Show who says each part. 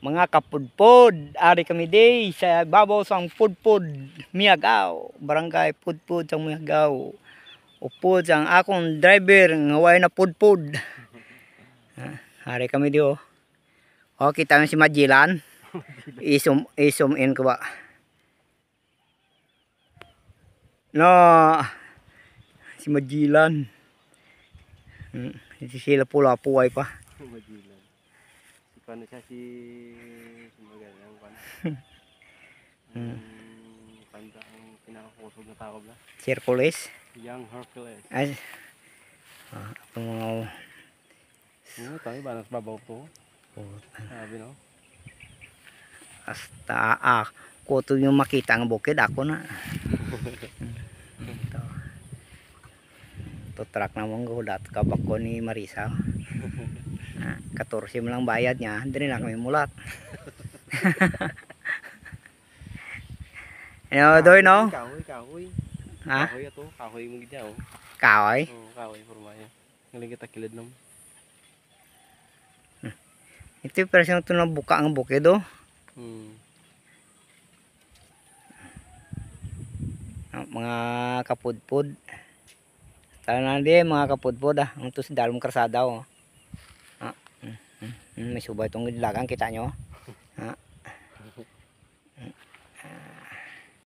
Speaker 1: Mga kapudpod, ari kami day sa babaw sang Pudpud, Miagaw, barangay Pudpud sang Miagaw. Upod sang akong driver nga way na pudpud. Ari kami di oh. Oh, kita mo si Majilan. Isum in ko ba. No. Si Majilan. Sila pula puway pa.
Speaker 2: Majilan. Si paano siya si magalang paano. Panda ang pinakakusog na tao ba?
Speaker 1: Circulis.
Speaker 2: Young Hercules.
Speaker 1: Ay. Itong mga
Speaker 2: Tayo ba nas babaw to? Sabi no.
Speaker 1: Hasta kuto yung makita ang bukid ako na. Ito truck na mong gulat kabak ko ni Marisa. 14 mo lang bayad niya, hindi na kami mulat. Ano doy no?
Speaker 2: Kahoy.
Speaker 1: Ha?
Speaker 2: Kahoy ato, kahoy mo gid oh.
Speaker 1: Kahoy?
Speaker 2: Oo, kahoy formaya. Ngaling kita kilid nam.
Speaker 1: Ito yung presyon ito na buka ang bukid oh. Mga kapudpud. Tara na din mga kapudpud ah. Ang to si Dalmong Karsada oh. May subay itong lagang kita nyo.